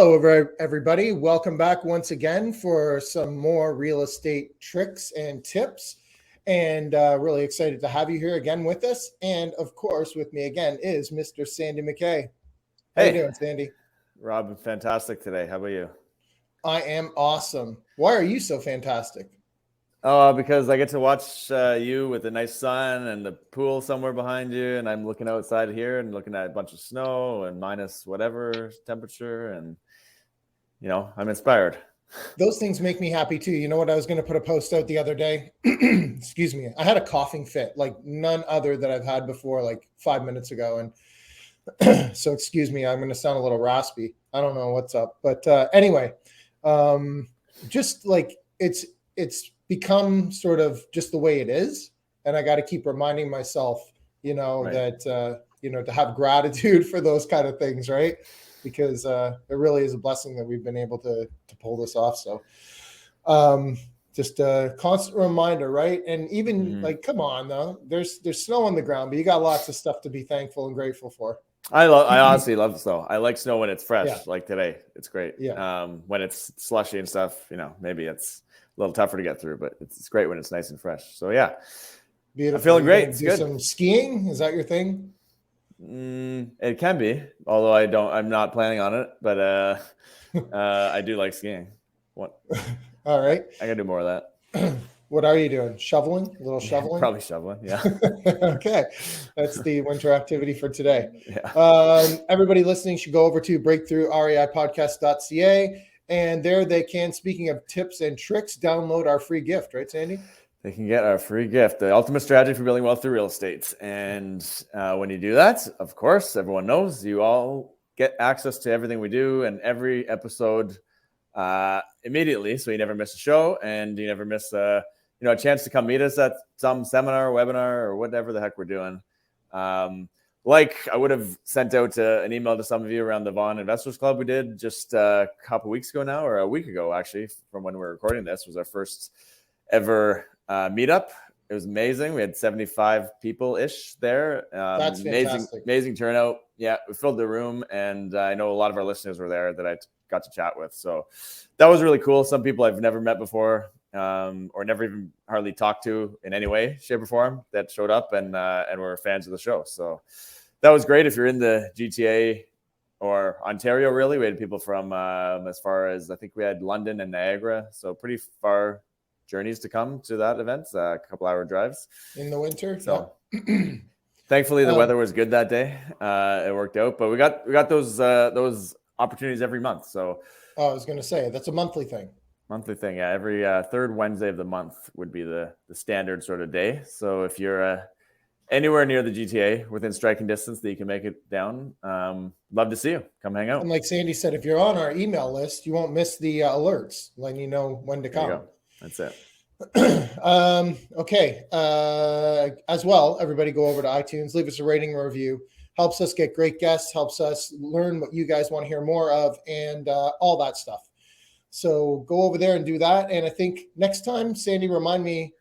Hello, everybody. Welcome back once again for some more real estate tricks and tips. And really excited to have you here again with us. And of course, with me again is Mr. Sandy McKay. How you doing, Sandy? Rob, fantastic today. How about you? I am awesome. Why are you so fantastic? Because I get to watch you with a nice sun and the pool somewhere behind you, and I'm looking outside here and looking at a bunch of snow and minus whatever temperature, and I'm inspired. Those things make me happy too. You know what? I was going to put a post out the other day. Excuse me. I had a coughing fit like none other that I've had before, like 5 minutes ago, and so excuse me. I'm going to sound a little raspy. I don't know what's up, but anyway, just like it's become sort of just the way it is. And I got to keep reminding myself, right. that, to have gratitude for those kind of things, right? Because it really is a blessing that we've been able to pull this off. So just a constant reminder, right? And even like, come on, though, there's snow on the ground, but you got lots of stuff to be thankful and grateful for. I honestly love snow. I like snow when it's fresh, like today. It's great. Yeah. When it's slushy and stuff, maybe it's a little tougher to get through, but it's great when it's nice and fresh. So yeah, beautiful. I'm feeling great. It's do good. Some skiing, is that your thing? It can be, although I'm not planning on it, but I do like skiing. What? All right. I gotta do more of that. What are you doing? Shoveling? A little shoveling? Probably shoveling. Yeah. Okay. That's the winter activity for today. Yeah. Everybody listening should go over to breakthroughreipodcast.ca, and there they can, speaking of tips and tricks, download our free gift, right, Sandy? They can get our free gift, the ultimate strategy for building wealth through real estate. And when you do that, of course, everyone knows you all get access to everything we do and every episode immediately. So you never miss a show, and you never miss a chance to come meet us at some seminar, webinar, or whatever the heck we're doing. Like I would have sent out an email to some of you around the Vaughan Investors Club we did just a couple weeks ago now, or a week ago, actually, from when we were recording this. Was our first ever meetup. It was amazing. We had 75 people-ish there. That's fantastic. Amazing turnout. Yeah, we filled the room, and I know a lot of our listeners were there that I got to chat with. So that was really cool. Some people I've never met before, or never even hardly talked to in any way, shape, or form, that showed up and were fans of the show. So that was great. If you're in the GTA or Ontario, really, we had people from as far as, I think we had London and Niagara, so pretty far journeys to come to that event, a couple hour drives in the winter. So thankfully the weather was good that day. It worked out, but we got those opportunities every month. So I was going to say that's a monthly thing. Yeah. Every third Wednesday of the month would be the standard sort of day. So if you're anywhere near the GTA within striking distance that you can make it down, love to see you. Come hang out. And like Sandy said, if you're on our email list, you won't miss the alerts, letting you know when to come. That's it. Okay. As well, everybody go over to iTunes, leave us a rating or review. Helps us get great guests, helps us learn what you guys want to hear more of, and all that stuff. So go over there and do that. And I think next time, Sandy, remind me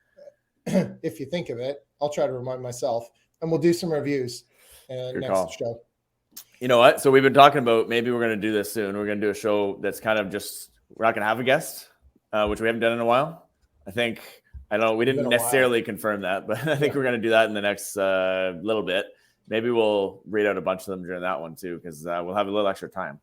if you think of it. I'll try to remind myself, and we'll do some reviews next show. You know what? So we've been talking about maybe we're going to do this soon. We're going to do a show that's kind of just, we're not going to have a guest, which we haven't done in a while. I don't know. We didn't necessarily confirm that, but I think we're going to do that in the next little bit. Maybe we'll read out a bunch of them during that one too, because we'll have a little extra time.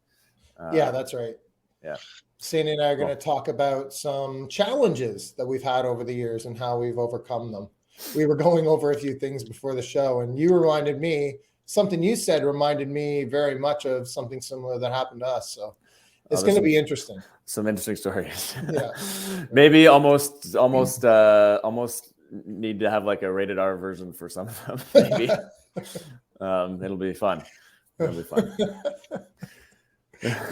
Yeah, that's right. Yeah. Sandy and I are going to talk about some challenges that we've had over the years and how we've overcome them. We were going over a few things before the show, and you reminded me, something you said reminded me very much of something similar that happened to us. So it's going to be interesting. Some interesting stories. Yeah. Maybe almost need to have like a rated R version for some of them. Maybe. It'll be fun.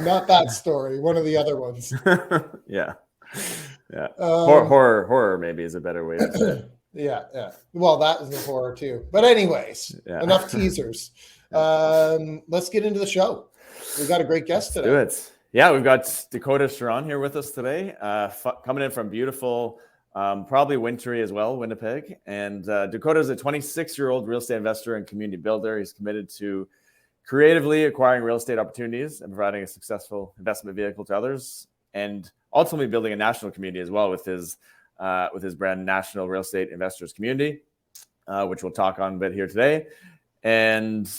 Not that story. One of the other ones. Yeah. Horror maybe is a better way to say it. Yeah. Well, that is a horror too. But anyways, enough teasers. Let's get into the show. We've got a great guest today. Do it. Yeah, we've got Dakotah Charron here with us today, coming in from beautiful, probably wintry as well, Winnipeg. And Dakotah is a 26-year-old real estate investor and community builder. He's committed to creatively acquiring real estate opportunities and providing a successful investment vehicle to others, and ultimately building a national community as well with his brand National Real Estate Investors Community, which we'll talk on a bit here today. And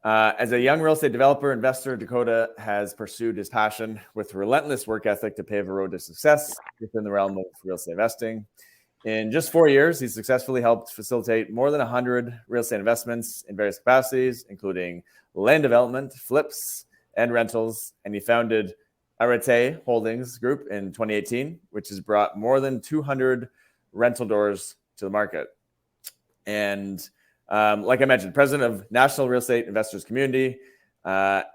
as a young real estate developer, investor, Dakotah has pursued his passion with relentless work ethic to pave a road to success within the realm of real estate investing. In just 4 years, he's successfully helped facilitate more than 100 real estate investments in various capacities, including land development, flips, and rentals. And he founded Arete Holdings Group in 2018, which has brought more than 200 rental doors to the market. And like I mentioned, president of National Real Estate Investors Community,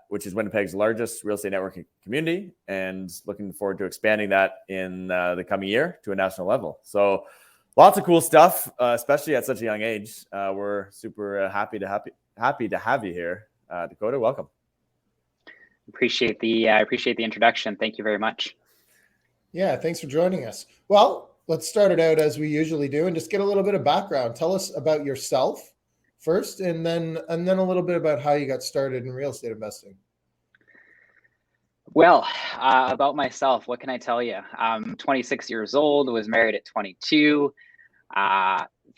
which is Winnipeg's largest real estate networking community, and looking forward to expanding that in the coming year to a national level. So lots of cool stuff, especially at such a young age. We're super happy to have you here. Dakotah, welcome. Appreciate the introduction. Thank you very much. Yeah, thanks for joining us. Well, let's start it out as we usually do and just get a little bit of background. Tell us about yourself first, and then a little bit about how you got started in real estate investing. Well, about myself, what can I tell you? I'm 26 years old, was married at 22,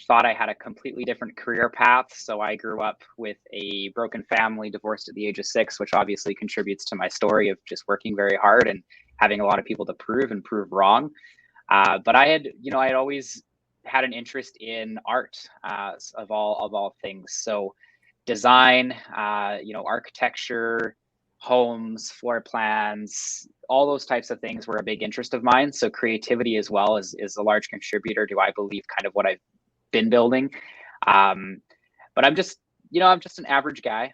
thought I had a completely different career path. So I grew up with a broken family, divorced at the age of 6, which obviously contributes to my story of just working very hard and having a lot of people to prove wrong. But I had always had an interest in art, of all things. So design, architecture, homes, floor plans, all those types of things were a big interest of mine. So creativity as well is a large contributor to, I believe, kind of what I've been building. But I'm just an average guy.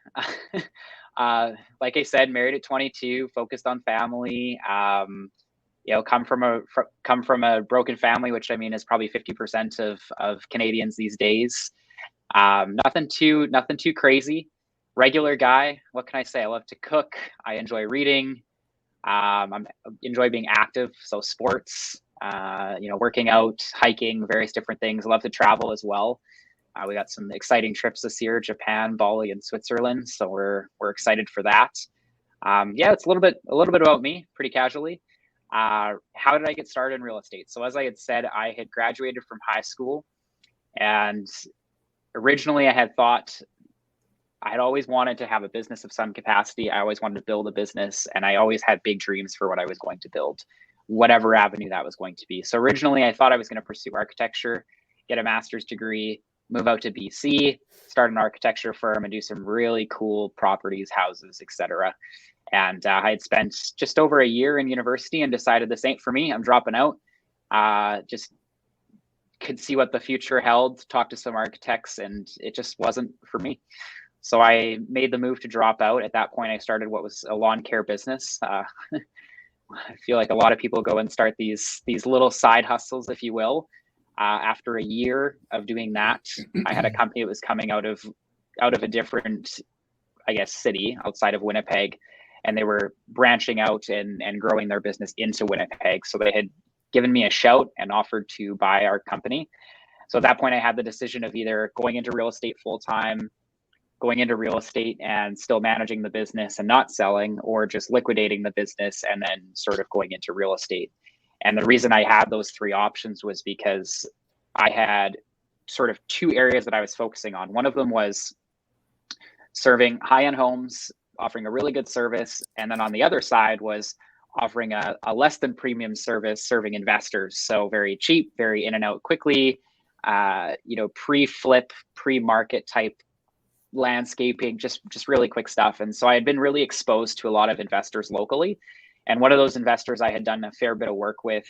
Like I said, married at 22, focused on family. Come from a broken family, which I mean is probably 50% of Canadians these days. Nothing too crazy. Regular guy. What can I say? I love to cook. I enjoy reading. I enjoy being active. So sports, working out, hiking, various different things. I love to travel as well. We got some exciting trips this year: Japan, Bali, and Switzerland. So we're excited for that. It's a little bit about me, pretty casually. How did I get started in real estate? So as I had said, I had graduated from high school, and originally I had thought I had always wanted to have a business of some capacity. I always wanted to build a business, and I always had big dreams for what I was going to build, whatever avenue that was going to be. So originally I thought I was going to pursue architecture, get a master's degree, move out to BC, start an architecture firm, and do some really cool properties, houses, etc. And I had spent just over a year in university and decided this ain't for me. I'm dropping out. Just could see what the future held, talked to some architects, and it just wasn't for me. So I made the move to drop out. At that point, I started what was a lawn care business. I feel like a lot of people go and start these little side hustles, if you will. After a year of doing that, I had a company that was coming out of a different, I guess, city outside of Winnipeg. And they were branching out and growing their business into Winnipeg. So they had given me a shout and offered to buy our company. So at that point, I had the decision of either going into real estate full time, going into real estate and still managing the business and not selling, or just liquidating the business and then sort of going into real estate. And the reason I had those 3 options was because I had sort of 2 areas that I was focusing on. One of them was serving high-end homes, offering a really good service. And then on the other side was offering a less than premium service, serving investors. So very cheap, very in and out quickly, pre-flip, pre-market type landscaping, just really quick stuff. And so I had been really exposed to a lot of investors locally. And one of those investors I had done a fair bit of work with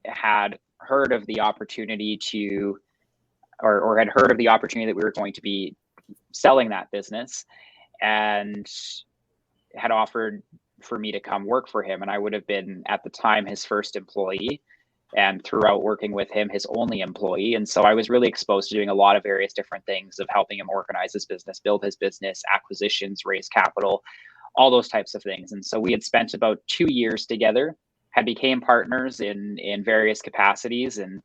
had heard of the opportunity or had heard of the opportunity that we were going to be selling that business, and had offered for me to come work for him. And I would have been, at the time, his first employee, and throughout working with him, his only employee. And so I was really exposed to doing a lot of various different things of helping him organize his business, build his business, acquisitions, raise capital, all those types of things. And so we had spent about 2 years together, had became partners in various capacities. And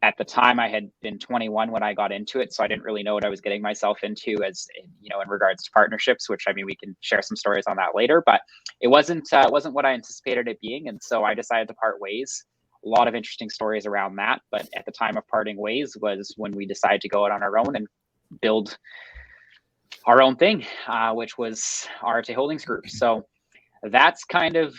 At the time, I had been 21 when I got into it, so I didn't really know what I was getting myself into, as in regards to partnerships. Which, I mean, we can share some stories on that later, but it wasn't what I anticipated it being, and so I decided to part ways. A lot of interesting stories around that, but at the time of parting ways was when we decided to go out on our own and build our own thing, which was Arete Holdings Group. So that's kind of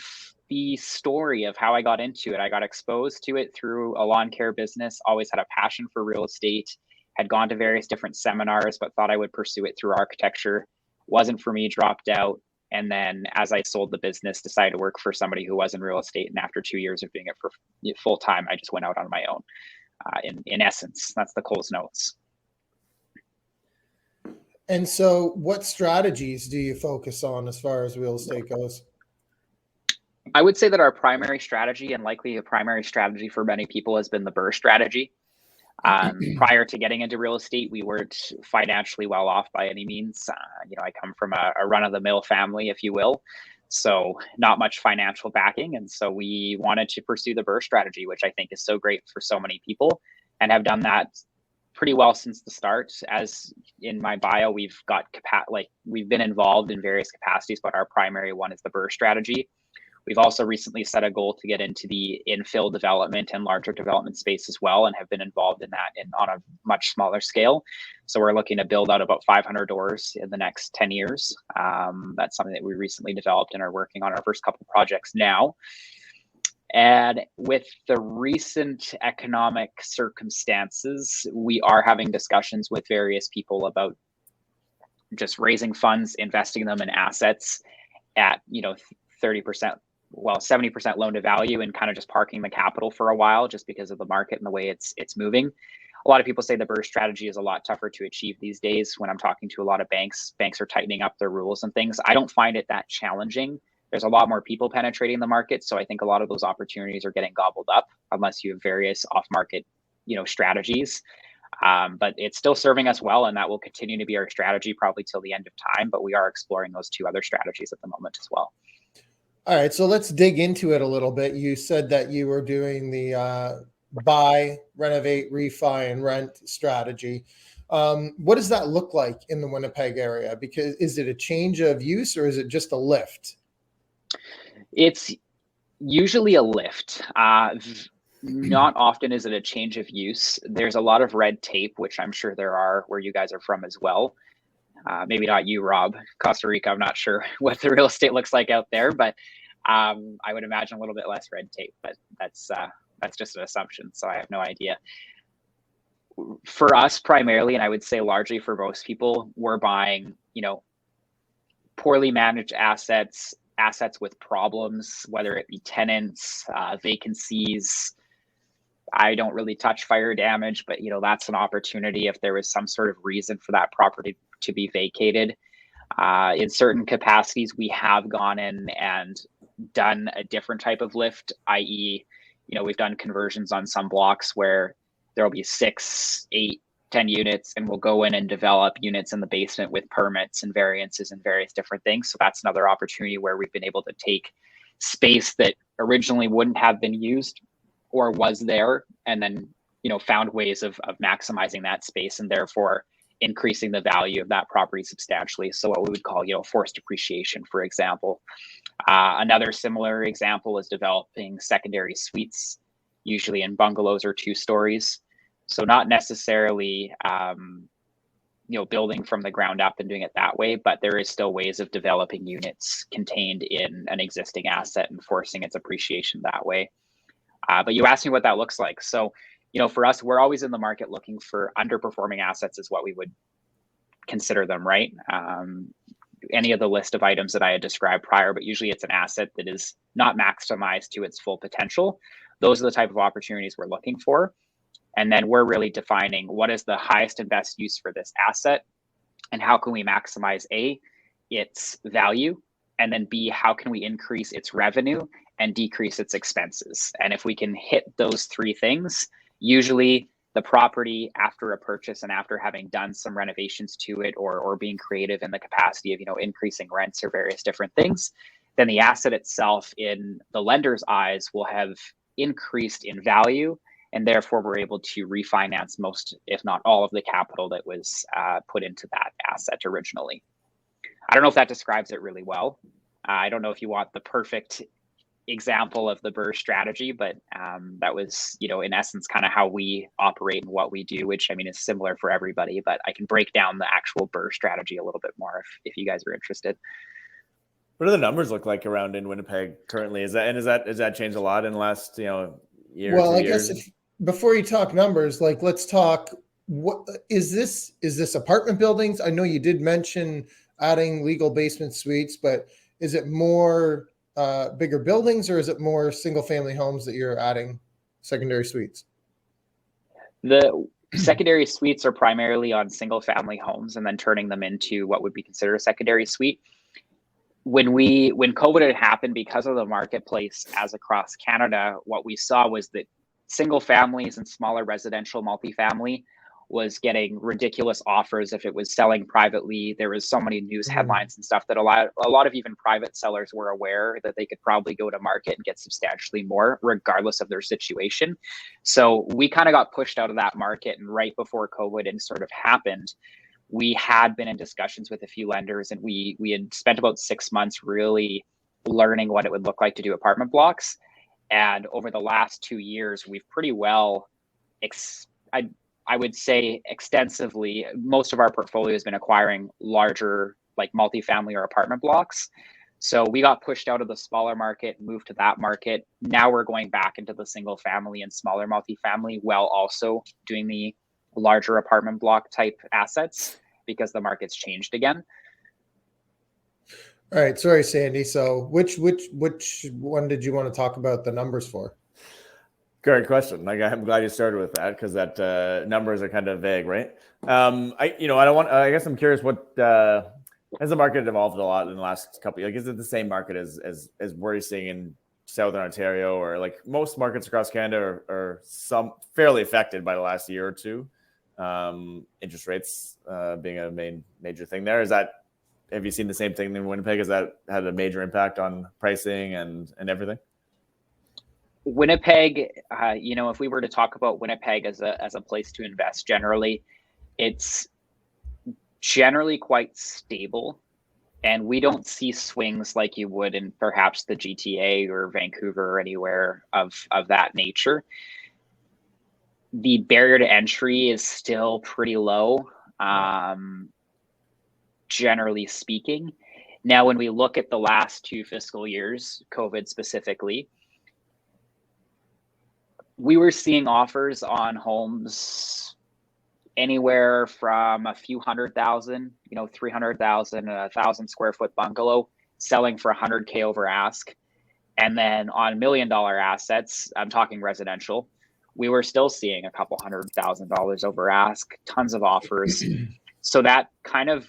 the story of how I got into it. I got exposed to it through a lawn care business, always had a passion for real estate, had gone to various different seminars, but thought I would pursue it through architecture. Wasn't for me, dropped out. And then as I sold the business, decided to work for somebody who was in real estate. And after 2 years of doing it for full time, I just went out on my own. In essence, that's the Coles Notes. And so what strategies do you focus on as far as real estate goes? I would say that our primary strategy, and likely a primary strategy for many people, has been the BRRRR strategy. Prior to getting into real estate, we weren't financially well off by any means. I come from a run-of-the-mill family, if you will, so not much financial backing. And so we wanted to pursue the BRRRR strategy, which I think is so great for so many people, and have done that pretty well since the start. As in my bio, we've been involved in various capacities, but our primary one is the BRRRR strategy. We've also recently set a goal to get into the infill development and larger development space as well, and have been involved in that on a much smaller scale. So we're looking to build out about 500 doors in the next 10 years. That's something that we recently developed and are working on our first couple of projects now. And with the recent economic circumstances, we are having discussions with various people about just raising funds, investing them in assets at 30%, 70% loan to value, and kind of just parking the capital for a while, just because of the market and the way it's moving. A lot of people say the BRRRR strategy is a lot tougher to achieve these days. When I'm talking to a lot of banks are tightening up their rules and things. I don't find it that challenging. There's a lot more people penetrating the market, so I think a lot of those opportunities are getting gobbled up unless you have various off-market, strategies. But it's still serving us well, and that will continue to be our strategy probably till the end of time. But we are exploring those two other strategies at the moment as well. All right, so let's dig into it a little bit. You said that you were doing the buy, renovate, refi, and rent strategy. What does that look like in the Winnipeg area? Because is it a change of use or is it just a lift? It's usually a lift. Not often is it a change of use. There's a lot of red tape, which I'm sure there are where you guys are from as well. Maybe not you, Rob. Costa Rica, I'm not sure what the real estate looks like out there, but I would imagine a little bit less red tape, but that's just an assumption, so I have no idea. For us primarily, and I would say largely for most people, we're buying, poorly managed assets with problems, whether it be tenants, vacancies. I don't really touch fire damage, but that's an opportunity if there was some sort of reason for that property to be vacated. In certain capacities, we have gone in and done a different type of lift, i.e., we've done conversions on some blocks where there'll be 6, 8, 10 units, and we'll go in and develop units in the basement with permits and variances and various different things. So that's another opportunity where we've been able to take space that originally wouldn't have been used or was there, and then found ways of maximizing that space and therefore increasing the value of that property substantially. So what we would call forced depreciation, for example. Another similar example is developing secondary suites, usually in bungalows or 2 stories. So not necessarily building from the ground up and doing it that way, but there is still ways of developing units contained in an existing asset and forcing its appreciation that way. But you asked me what that looks like. So, for us, we're always in the market looking for underperforming assets is what we would consider them, right? Any of the list of items that I had described prior, but usually it's an asset that is not maximized to its full potential. Those are the type of opportunities we're looking for. And then we're really defining what is the highest and best use for this asset and how can we maximize A, its value, and then B, how can we increase its revenue and decrease its expenses. And if we can hit those 3 things, usually the property after a purchase and after having done some renovations to it or being creative in the capacity of increasing rents or various different things, then the asset itself in the lender's eyes will have increased in value and therefore we're able to refinance most, if not all, of the capital that was put into that asset originally. I don't know if that describes it really well. I don't know if you want the perfect example of the BRRRR strategy, but that was, in essence, kind of how we operate and what we do, which I mean is similar for everybody, but I can break down the actual BRRRR strategy a little bit more if you guys are interested. What do the numbers look like around in Winnipeg currently? Has that changed a lot in the last, year? Well, 2 I years? guess before you talk numbers, like let's talk, what is this apartment buildings? I know you did mention adding legal basement suites, but is it more bigger buildings, or is it more single family homes that you're adding secondary suites? The secondary suites are primarily on single family homes and then turning them into what would be considered a secondary suite. When COVID had happened, because of the marketplace as across Canada, what we saw was that single families and smaller residential multifamily was getting ridiculous offers if it was selling privately. There was so many news headlines and stuff that a lot of even private sellers were aware that they could probably go to market and get substantially more regardless of their situation. So we kind of got pushed out of that market, and right before COVID and sort of happened, we had been in discussions with a few lenders, and we had spent about 6 months really learning what it would look like to do apartment blocks. And over the last 2 years, we've pretty well, I would say extensively, most of our portfolio has been acquiring larger, like multifamily or apartment blocks. So we got pushed out of the smaller market, moved to that market. Now we're going back into the single family and smaller multifamily, while also doing the larger apartment block type assets because the market's changed again. All right, sorry, Sandy. So which one did you want to talk about the numbers for? Great question. Like, I'm glad you started with that, because that numbers are kind of vague, right? I guess I'm curious, what has the market evolved a lot in the last couple? Like, is it the same market as we're seeing in Southern Ontario, or like most markets across Canada are some fairly affected by the last year or two? Interest rates being a major thing there. Have you seen the same thing in Winnipeg? Has that had a major impact on pricing and everything? Winnipeg, if we were to talk about Winnipeg as a place to invest generally, it's generally quite stable, and we don't see swings like you would in perhaps the GTA or Vancouver or anywhere of that nature. The barrier to entry is still pretty low, generally speaking. Now, when we look at the last 2 fiscal years, COVID specifically, we were seeing offers on homes anywhere from a few $100,000, 300,000, 1,000 square foot bungalow selling for $100K over ask. And then on $1 million assets, I'm talking residential, we were still seeing a couple $100,000 over ask, tons of offers. So that kind of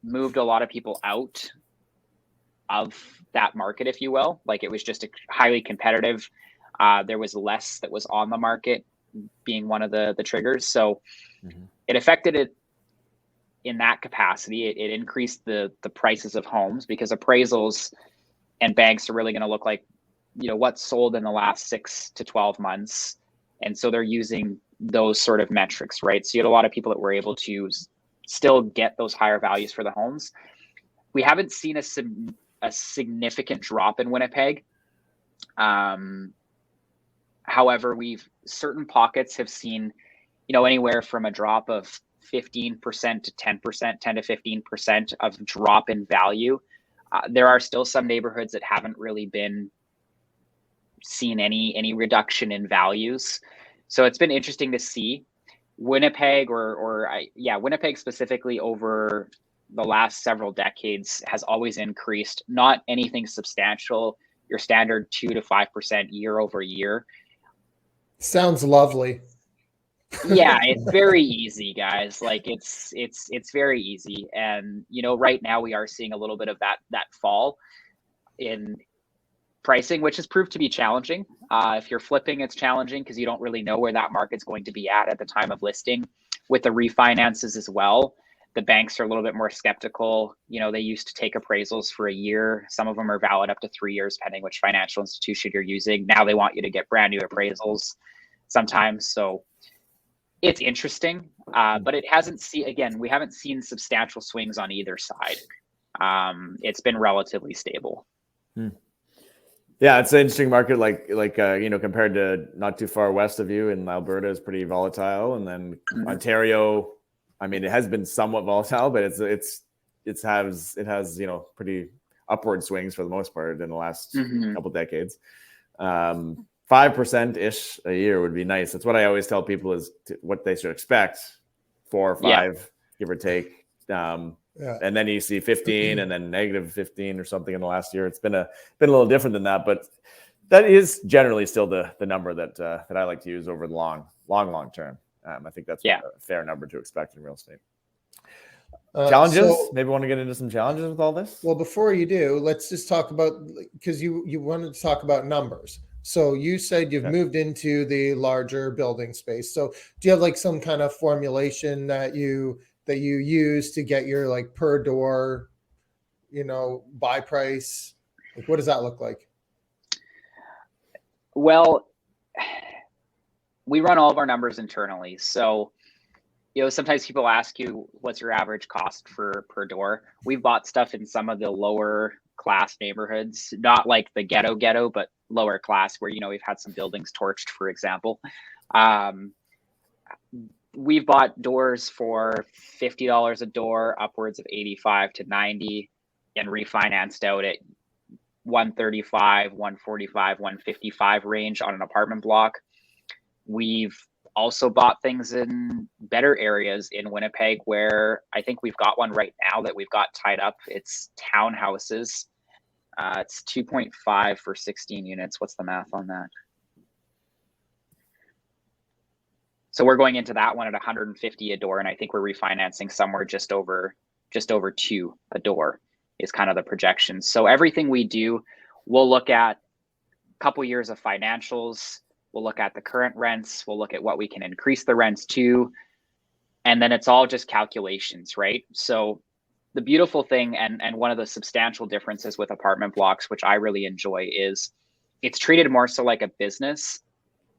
moved a lot of people out of that market, if you will. Like, it was just a highly competitive. There was less that was on the market, being one of the triggers. So it affected it in that capacity. It increased the prices of homes, because appraisals and banks are really going to look like, what's sold in the last 6 to 12 months. And so they're using those sort of metrics, right? So you had a lot of people that were able to still get those higher values for the homes. We haven't seen a significant drop in Winnipeg. However, certain pockets have seen, anywhere from a drop of 15% to 10%, 10 to 15% of drop in value. There are still some neighborhoods that haven't really been seen any reduction in values. So it's been interesting to see. Winnipeg Winnipeg specifically over the last several decades has always increased, not anything substantial, your standard 2 to 5% year over year. Sounds lovely. Yeah, it's very easy, guys. Like, it's very easy. And, right now we are seeing a little bit of that fall in pricing, which has proved to be challenging. If you're flipping, it's challenging because you don't really know where that market's going to be at the time of listing. With the refinances as well, the banks are a little bit more skeptical. They used to take appraisals for a year. Some of them are valid up to 3 years, depending which financial institution you're using. Now they want you to get brand new appraisals. sometimes. So it's interesting, but it hasn't we haven't seen substantial swings on either side. It's been relatively stable. Yeah, it's an interesting market. Like compared to not too far west of you in Alberta is pretty volatile, and then Ontario. I mean, it has been somewhat volatile, but it has pretty upward swings for the most part in the last couple decades. 5% ish a year would be nice. That's what I always tell people is what they should expect, 4 or 5, give or take. And then you see 15 and then negative 15 or something in the last year. It's been a little different than that, but that is generally still the number that I like to use over the long term. I think that's a fair number to expect in real estate. Challenges? Maybe want to get into some challenges with all this? Well, before you do, let's just talk about, because you wanted to talk about numbers. So you said you've moved into the larger building space. So do you have like some kind of formulation that you use to get your like per door, buy price? Like, what does that look like? Well, we run all of our numbers internally. So, sometimes people ask you, what's your average cost per door? We've bought stuff in some of the lower class neighborhoods, not like the ghetto, but lower class where, we've had some buildings torched, for example. We've bought doors for $50 a door, upwards of 85 to 90, and refinanced out at 135, 145, 155 range on an apartment block. We've also bought things in better areas in Winnipeg where I think we've got one right now that we've got tied up. It's townhouses. It's 2.5 for 16 units. What's the math on that? So we're going into that one at 150 a door, and I think we're refinancing somewhere just over 2 a door is kind of the projection. So everything we do, we'll look at a couple years of financials. We'll look at the current rents. We'll look at what we can increase the rents to. And then it's all just calculations, right? So the beautiful thing and one of the substantial differences with apartment blocks, which I really enjoy, is it's treated more so like a business.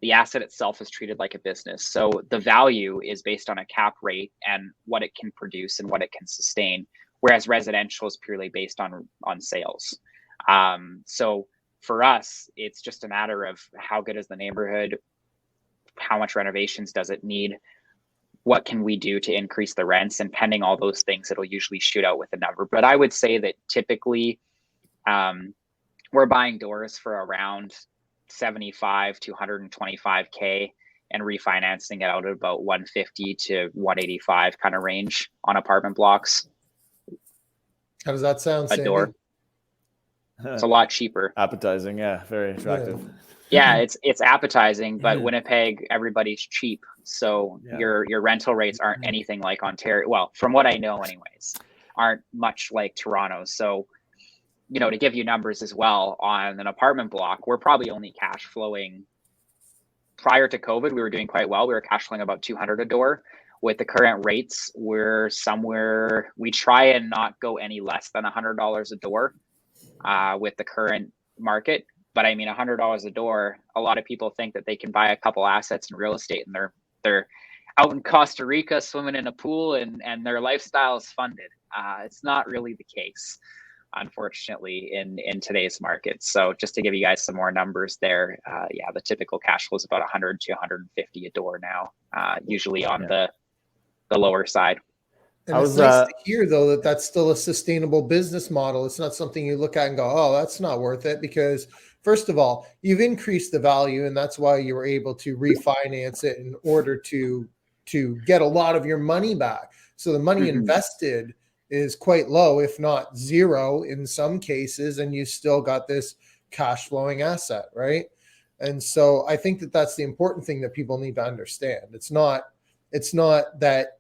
The asset itself is treated like a business. So the value is based on a cap rate and what it can produce and what it can sustain, whereas residential is purely based on sales. So for us, it's just a matter of how good is the neighborhood, how much renovations does it need, what can we do to increase the rents, and pending all those things, it'll usually shoot out with a number. But I would say that typically we're buying doors for around 75 to 125K and refinancing it out at about 150 to 185 kind of range on apartment blocks. How does that sound, Sandy? A door. It's a lot cheaper. Appetizing, yeah, very attractive. Yeah, it's appetizing, but Winnipeg, everybody's cheap. So your rental rates aren't anything like Ontario. Well, from what I know anyways, aren't much like Toronto. So, to give you numbers as well, on an apartment block, we're probably only cash flowing. Prior to COVID, we were doing quite well. We were cash flowing about 200 a door. With the current rates, we try and not go any less than $100 a door with the current market. But I mean, $100 a door, a lot of people think that they can buy a couple assets in real estate and they're out in Costa Rica swimming in a pool and their lifestyle is funded. It's not really the case, unfortunately, in today's market. So just to give you guys some more numbers there, the typical cash flow is about 100 to 150 a door now, usually on the lower side. And it's nice to hear, though, that that's still a sustainable business model. It's not something you look at and go, oh, that's not worth it, because first of all, you've increased the value, and that's why you were able to refinance it in order to get a lot of your money back. So the money invested is quite low, if not zero in some cases, and you still got this cash flowing asset, right? And so I think that that's the important thing that people need to understand. It's not that,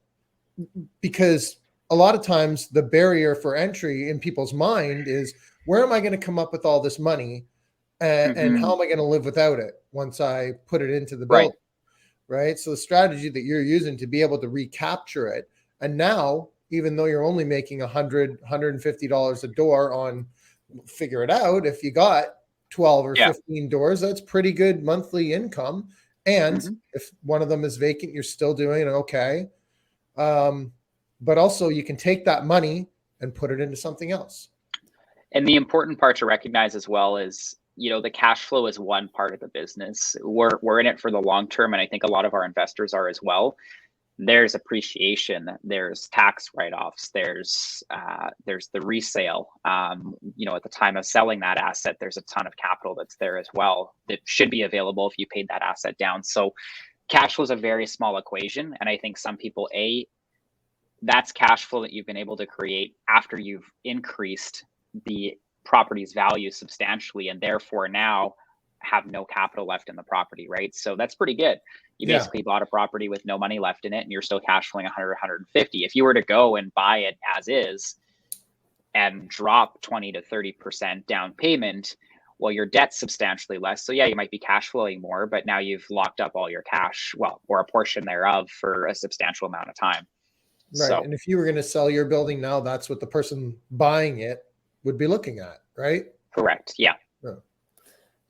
because a lot of times the barrier for entry in people's mind is, where am I going to come up with all this money, and how am I going to live without it once I put it into the building, right? So the strategy that you're using to be able to recapture it, and now, even though you're only making $100, $150 a door on, figure it out, if you got 12 or 15 doors, that's pretty good monthly income. And Mhm. if one of them is vacant, you're still doing okay. But also you can take that money and put it into something else. And the important part to recognize as well is, the cash flow is one part of the business. We're in it for the long term, and I think a lot of our investors are as well. There's appreciation, there's tax write-offs, there's the resale. At the time of selling that asset, there's a ton of capital that's there as well that should be available if you paid that asset down. So cash flow is a very small equation, and I think some people, that's cash flow that you've been able to create after you've increased the property's value substantially, and therefore now have no capital left in the property, right? So that's pretty good. You Yeah. basically bought a property with no money left in it, and you're still cash flowing 100, 150. If you were to go and buy it as is and drop 20 to 30% down payment, well, your debt's substantially less. So yeah, you might be cash flowing more, but now you've locked up all your cash, or a portion thereof, for a substantial amount of time. Right. So, And if you were going to sell your building now, that's what the person buying it would be looking at, right? correct. Yeah.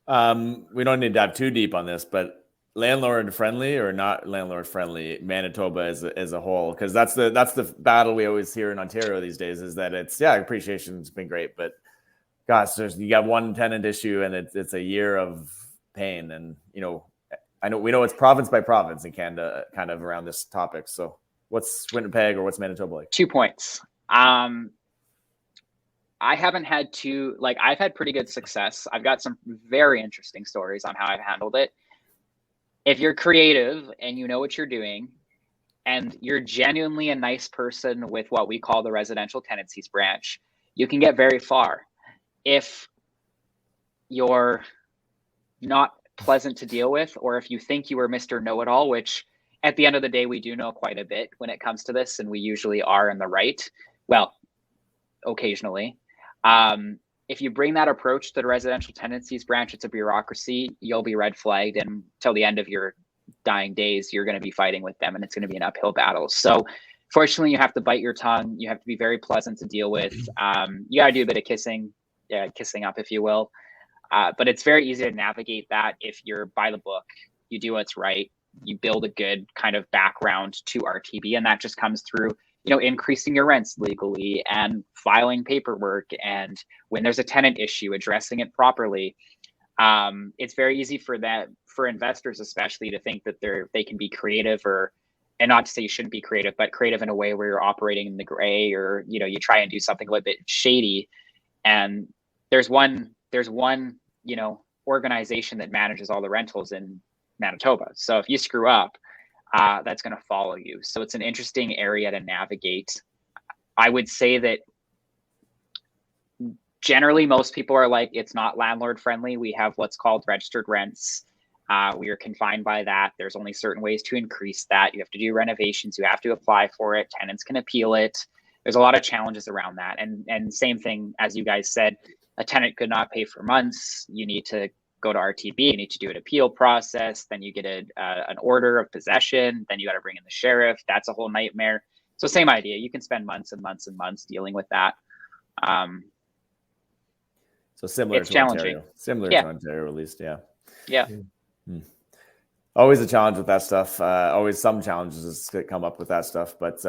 We don't need to dive too deep on this, but landlord friendly or not landlord friendly, Manitoba as a whole, because that's the battle we always hear in Ontario these days, is that appreciation's been great, but gosh, you got one tenant issue and it's a year of pain. And we know it's province by province in Canada kind of around this topic. So what's Winnipeg or what's Manitoba like? 2 points. I haven't had I've had pretty good success. I've got some very interesting stories on how I've handled it. If you're creative and you know what you're doing, and you're genuinely a nice person with what we call the residential tenancies branch, you can get very far. If you're not pleasant to deal with, or if you think you are Mr. Know-it-all, which at the end of the day, we do know quite a bit when it comes to this, and we usually are in the right. Well, occasionally. If you bring that approach to the residential tenancies branch, it's a bureaucracy, you'll be red flagged, and till the end of your dying days, you're going to be fighting with them, and it's going to be an uphill battle. So fortunately, you have to bite your tongue. You have to be very pleasant to deal with. You got to do a bit of kissing up, if you will. But it's very easy to navigate that if you're by the book, you do what's right, you build a good kind of background to RTB, and that just comes through increasing your rents legally and filing paperwork, and when there's a tenant issue, addressing it properly. It's very easy for investors especially to think that they can be creative, and not to say you shouldn't be creative, but creative in a way where you're operating in the gray, or you try and do something a little bit shady. And there's one organization that manages all the rentals in Manitoba. So if you screw up, that's going to follow you. So it's an interesting area to navigate. I would say that generally most people are like, it's not landlord friendly. We have what's called registered rents. We are confined by that. There's only certain ways to increase that. You have to do renovations. You have to apply for it. Tenants can appeal it. There's a lot of challenges around that. And same thing, as you guys said, a tenant could not pay for months. You need to go to RTB, you need to do an appeal process, then you get an order of possession, then you got to bring in the sheriff. That's a whole nightmare. So same idea, you can spend months and months and months dealing with that. So similar it's to challenging. Ontario. Similar to Ontario, at least, yeah. Always a challenge with that stuff. Always some challenges that come up with that stuff, but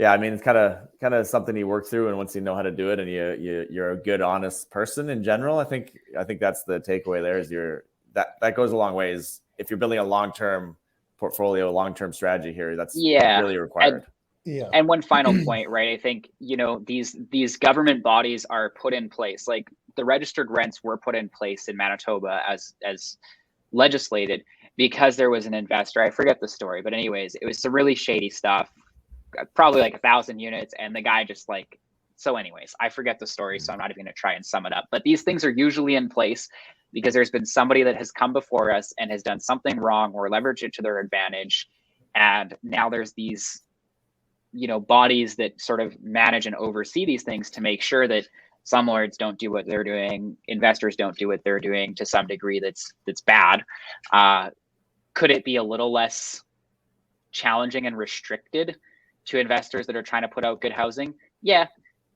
it's kind of something you work through, and once you know how to do it, and you're a good, honest person in general, I think that's the takeaway there. Is that goes a long ways. If you're building a long-term portfolio, long-term strategy here, that's really required. And one final point, right? I think these government bodies are put in place. Like the registered rents were put in place in Manitoba as legislated because there was an investor. I forget the story, but anyways, it was some really shady stuff. Probably like 1,000 units, and the guy just anyways, I forget the story, so I'm not even going to try and sum it up. But these things are usually in place because there's been somebody that has come before us and has done something wrong or leveraged it to their advantage, and now there's these bodies that sort of manage and oversee these things to make sure that some lords don't do what they're doing, investors don't do what they're doing to some degree that's bad. Could it be a little less challenging and restricted to investors that are trying to put out good housing? Yeah,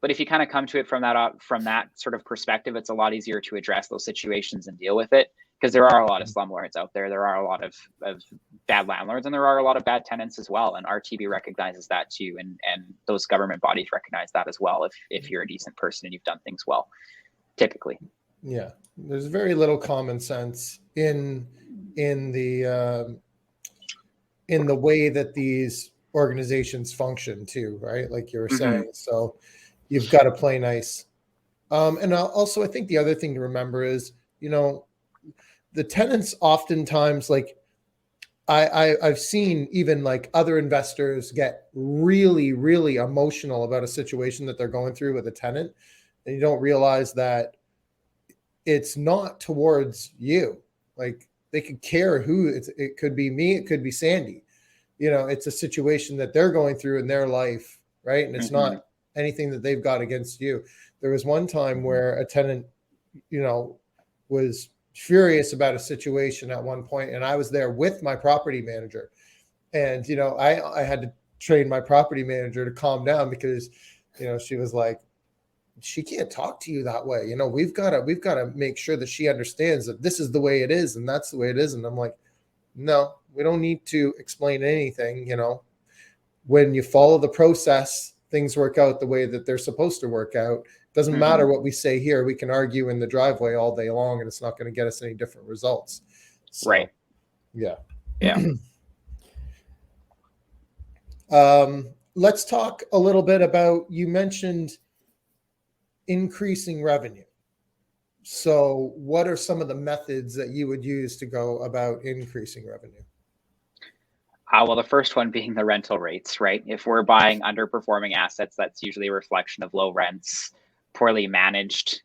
but if you kind of come to it from that sort of perspective, it's a lot easier to address those situations and deal with it, because there are a lot of slumlords out there. There are a lot of bad landlords, and there are a lot of bad tenants as well. And RTB recognizes that too, and those government bodies recognize that as well. If you're a decent person and you've done things well, typically. Yeah, there's very little common sense in the way that these organizations function too, right? Like you were saying. So you've got to play nice. And also, I think the other thing to remember is, the tenants oftentimes, like I've seen even like other investors get really, really emotional about a situation that they're going through with a tenant, and you don't realize that it's not towards you. Like they could care who it could be me, it could be Sandy. It's a situation that they're going through in their life, right? And it's not anything that they've got against you. There was one time where a tenant, was furious about a situation at one point, and I was there with my property manager, and I had to train my property manager to calm down, because she was like, she can't talk to you that way. We've got to make sure that she understands that this is the way it is and that's the way it is. And I'm like, no, we don't need to explain anything. When you follow the process, things work out the way that they're supposed to work out. Doesn't matter what we say here. We can argue in the driveway all day long, and it's not going to get us any different results. So, right. Yeah. Yeah. Let's talk a little bit about, you mentioned increasing revenue. So what are some of the methods that you would use to go about increasing revenue? Well, the first one being the rental rates, right? If we're buying underperforming assets, that's usually a reflection of low rents, poorly managed,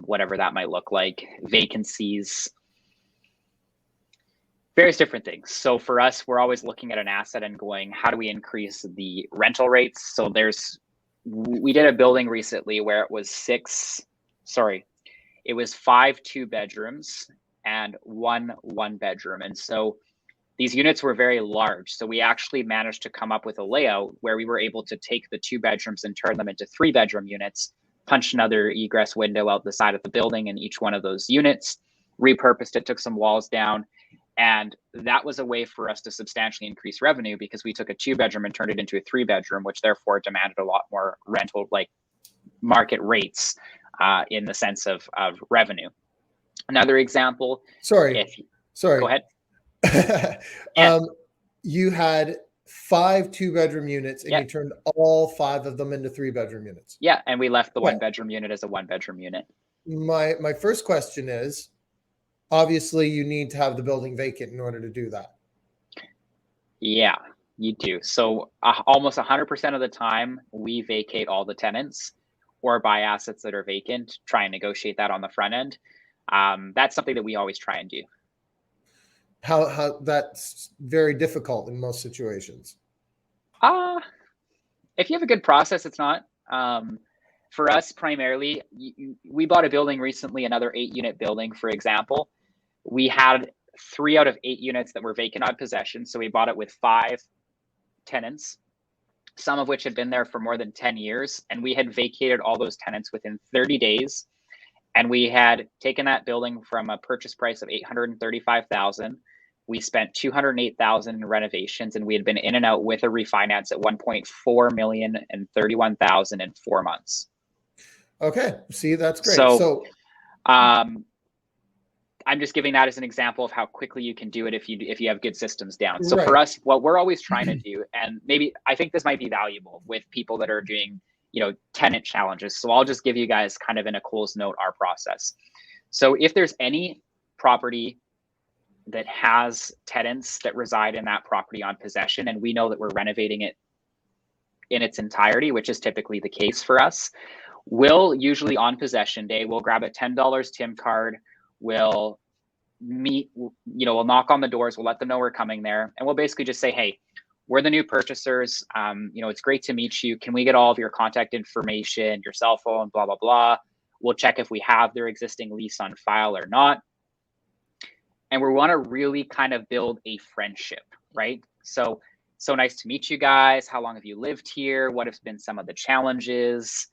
whatever that might look like, vacancies, various different things. So for us, we're always looking at an asset and going, how do we increase the rental rates? So we did a building recently where it was 5 2-bedrooms and 1 1-bedroom. And so these units were very large. So we actually managed to come up with a layout where we were able to take the 2 bedrooms and turn them into 3-bedroom units, punch another egress window out the side of the building in each one of those units, repurposed it, took some walls down. And that was a way for us to substantially increase revenue, because we took a 2-bedroom and turned it into a 3-bedroom, which therefore demanded a lot more rental, like market rates, in the sense of Sorry. revenue. Another example. Sorry. Go ahead. You had 5 2-bedroom units, and you turned all 5 of them into 3-bedroom units. Yeah, and we left the 1-bedroom unit as a 1-bedroom unit. My first question is, obviously you need to have the building vacant in order to do that. Yeah, you do. So almost 100% of the time we vacate all the tenants or buy assets that are vacant, try and negotiate that on the front end. That's something that we always try and do. How that's very difficult in most situations. If you have a good process, it's not. For us, primarily, we bought a building recently, another 8-unit building, for example. We had 3 out of 8 units that were vacant on possession. So we bought it with 5 tenants, some of which had been there for more than 10 years. And we had vacated all those tenants within 30 days. And we had taken that building from a purchase price of $835,000. We spent $208,000 in renovations, and we had been in and out with a refinance at $1.4 million and $31,000 in 4 months. Okay, see, that's great. So I'm just giving that as an example of how quickly you can do it if you have good systems down. So for us, what we're always trying to do, and maybe I think this might be valuable with people that are doing, tenant challenges. So I'll just give you guys kind of in a closed note our process. So if there's any property that has tenants that reside in that property on possession, and we know that we're renovating it in its entirety, which is typically the case for us, we'll usually on possession day, we'll grab a $10 TIM card, we'll meet, we'll knock on the doors, we'll let them know we're coming there, and we'll basically just say, hey, we're the new purchasers. It's great to meet you. Can we get all of your contact information, your cell phone, blah, blah, blah. We'll check if we have their existing lease on file or not. And we want to really kind of build a friendship, right? So nice to meet you guys. How long have you lived here? What have been some of the challenges?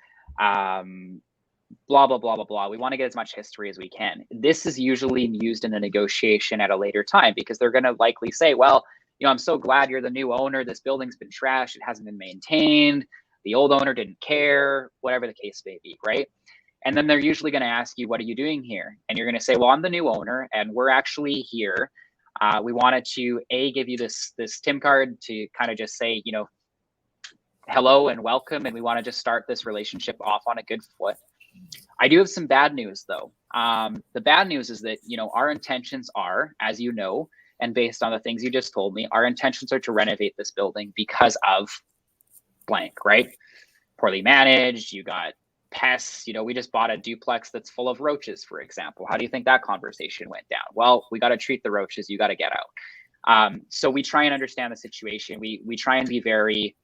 blah, blah, blah, blah, blah. We want to get as much history as we can. This is usually used in a negotiation at a later time because they're going to likely say, well, I'm so glad you're the new owner. This building's been trashed. It hasn't been maintained. The old owner didn't care, whatever the case may be, right? And then they're usually going to ask you, what are you doing here? And you're going to say, well, I'm the new owner and we're actually here. We wanted to give you this TIM card to kind of just say, hello and welcome. And we want to just start this relationship off on a good foot. I do have some bad news though. The bad news is that, our intentions are, as you know, and based on the things you just told me, our intentions are to renovate this building because of blank, right? Poorly managed, you got pests, we just bought a duplex that's full of roaches, for example. How do you think that conversation went down? Well, we got to treat the roaches, you got to get out. So we try and understand the situation. We try and be very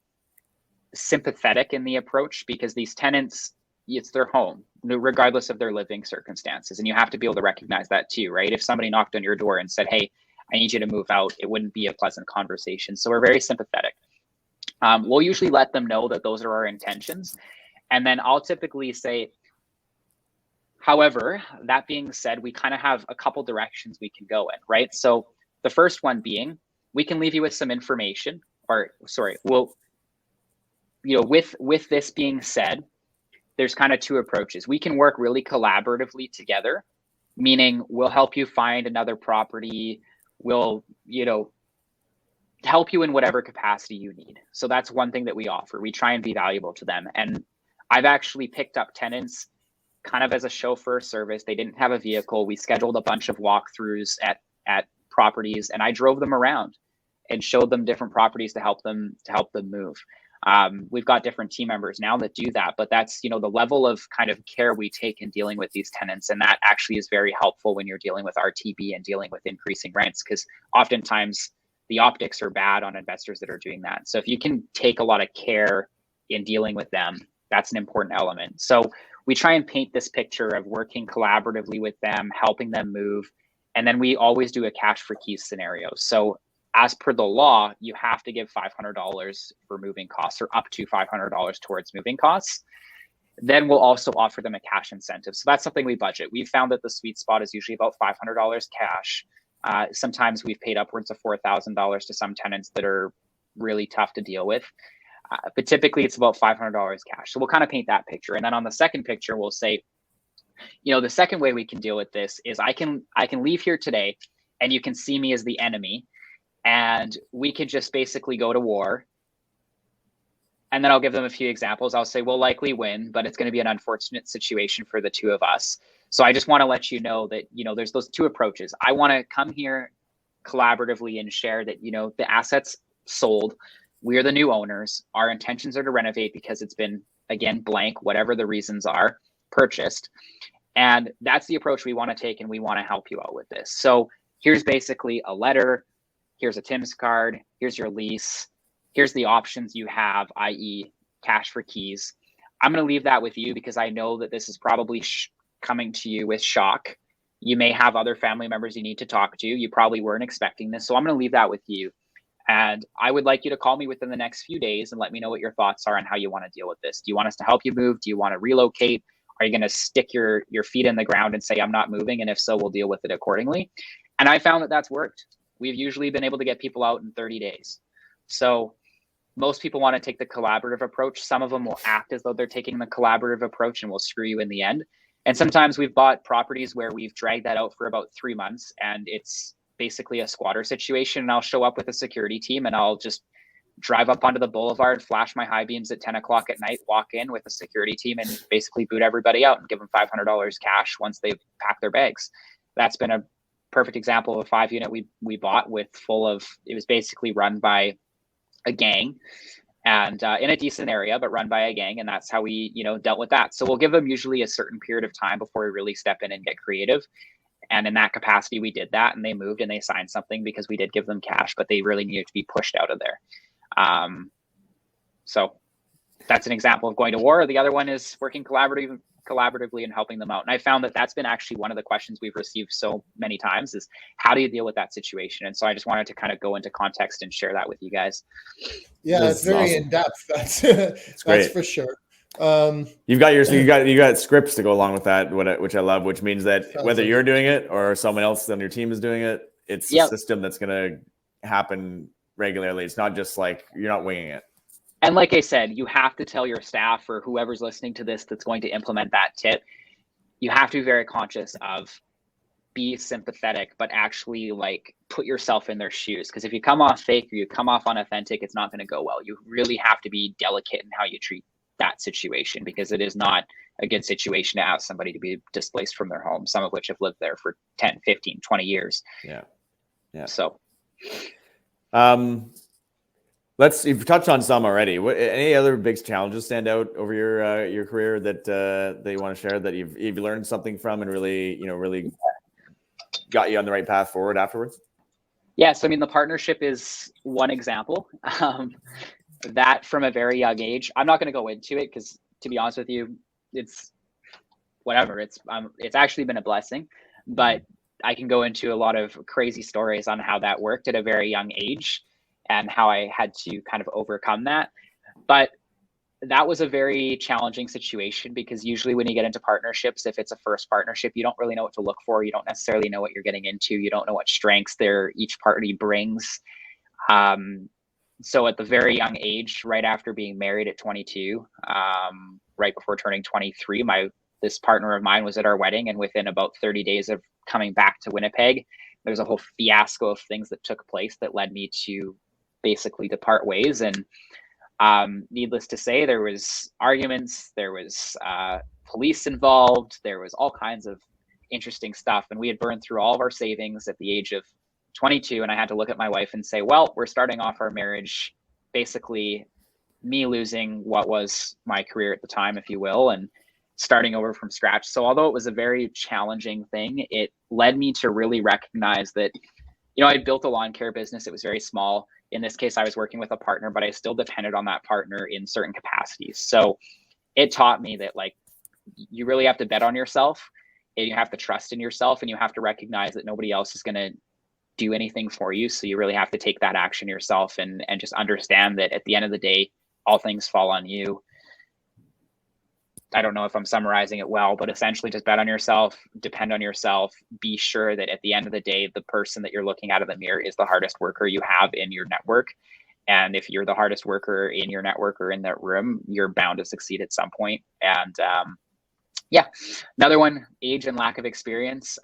sympathetic in the approach because these tenants, it's their home, regardless of their living circumstances. And you have to be able to recognize that too, right? If somebody knocked on your door and said, hey, I need you to move out, it wouldn't be a pleasant conversation. So we're very sympathetic. We'll usually let them know that those are our intentions. And then I'll typically say, however, that being said, we kind of have a couple directions we can go in, right? So the first one being, we can leave you with some information, with this being said, there's kind of two approaches. We can work really collaboratively together, meaning we'll help you find another property. We'll, help you in whatever capacity you need. So that's one thing that we offer. We try and be valuable to them. And I've actually picked up tenants kind of as a chauffeur service. They didn't have a vehicle. We scheduled a bunch of walkthroughs at properties, and I drove them around and showed them different properties to help them move. We've got different team members now that do that, but that's, the level of kind of care we take in dealing with these tenants. And that actually is very helpful when you're dealing with RTB and dealing with increasing rents, because oftentimes the optics are bad on investors that are doing that. So if you can take a lot of care in dealing with them, that's an important element. So we try and paint this picture of working collaboratively with them, helping them move. And then we always do a cash for keys scenario. So as per the law, you have to give $500 for moving costs, or up to $500 towards moving costs. Then we'll also offer them a cash incentive. So that's something we budget. We've found that the sweet spot is usually about $500 cash. Sometimes we've paid upwards of $4,000 to some tenants that are really tough to deal with. But typically it's about $500 cash. So we'll kind of paint that picture. And then on the second picture, we'll say, the second way we can deal with this is I can leave here today and you can see me as the enemy. And we could just basically go to war. And then I'll give them a few examples. I'll say, we'll likely win, but it's going to be an unfortunate situation for the two of us. So I just want to let you know that, there's those two approaches. I want to come here collaboratively and share that, the assets sold. We are the new owners. Our intentions are to renovate because it's been, again, blank, whatever the reasons are, purchased. And that's the approach we want to take, and we want to help you out with this. So here's basically a letter. Here's a TIMS card. Here's your lease. Here's the options you have, i.e. cash for keys. I'm going to leave that with you because I know that this is probably coming to you with shock. You may have other family members you need to talk to. You probably weren't expecting this. So I'm going to leave that with you. And I would like you to call me within the next few days and let me know what your thoughts are on how you want to deal with this. Do you want us to help you move? Do you want to relocate? Are you going to stick your feet in the ground and say, I'm not moving? And if so, we'll deal with it accordingly. And I found that that's worked. We've usually been able to get people out in 30 days. So most people want to take the collaborative approach. Some of them will act as though they're taking the collaborative approach and will screw you in the end. And sometimes we've bought properties where we've dragged that out for about 3 months and it's basically a squatter situation. And I'll show up with a security team and I'll just drive up onto the boulevard, flash my high beams at 10 o'clock at night, walk in with a security team and basically boot everybody out and give them $500 cash once they've packed their bags. That's been a perfect example of a 5-unit we bought with it was basically run by a gang and in a decent area, but run by a gang. And that's how we, dealt with that. So we'll give them usually a certain period of time before we really step in and get creative. And in that capacity, we did that and they moved and they signed something because we did give them cash, but they really needed to be pushed out of there. So that's an example of going to war. The other one is working collaboratively and helping them out. And I found that that's been actually one of the questions we've received so many times is how do you deal with that situation? And so I just wanted to kind of go into context and share that with you guys. Yeah, it's very awesome. in depth. That's great. for sure. You got scripts to go along with that, which I love, which means that whether you're doing it or someone else on your team is doing it, it's a system that's going to happen regularly. It's not just like you're not winging it. And like I said, you have to tell your staff or whoever's listening to this that's going to implement that tip, you have to be very conscious of be sympathetic, but actually like put yourself in their shoes. Because if you come off fake or you come off unauthentic, it's not going to go well. You really have to be delicate in how you treat that situation, because it is not a good situation to ask somebody to be displaced from their home, some of which have lived there for 10, 15, 20 years. Yeah. So you've touched on some already. Any other big challenges stand out over your career that you want to share that you've learned something from and really got you on the right path forward afterwards? Yeah. So, I mean, the partnership is one example. That from a very young age, I'm not going to go into it because, to be honest with you, it's whatever. It's actually been a blessing, but I can go into a lot of crazy stories on how that worked at a very young age and how I had to kind of overcome that. But that was a very challenging situation, because usually when you get into partnerships, if it's a first partnership, you don't really know what to look for. You don't necessarily know what you're getting into. You don't know what strengths each party brings. So at the very young age, right after being married at 22, right before turning 23, this partner of mine was at our wedding, and within about 30 days of coming back to Winnipeg, there's a whole fiasco of things that took place that led me to basically depart ways. And needless to say, there was arguments, there was police involved, there was all kinds of interesting stuff. And we had burned through all of our savings at the age of 22. And I had to look at my wife and say, well, we're starting off our marriage, basically me losing what was my career at the time, if you will, and starting over from scratch. So although it was a very challenging thing, it led me to really recognize that, I built a lawn care business. It was very small. In this case, I was working with a partner, but I still depended on that partner in certain capacities. So it taught me that you really have to bet on yourself, and you have to trust in yourself, and you have to recognize that nobody else is going to do anything for you. So you really have to take that action yourself and just understand that at the end of the day, all things fall on you. I don't know if I'm summarizing it well, but essentially just bet on yourself, depend on yourself, be sure that at the end of the day, the person that you're looking at in the mirror is the hardest worker you have in your network. And if you're the hardest worker in your network or in that room, you're bound to succeed at some point. And another one, age and lack of experience.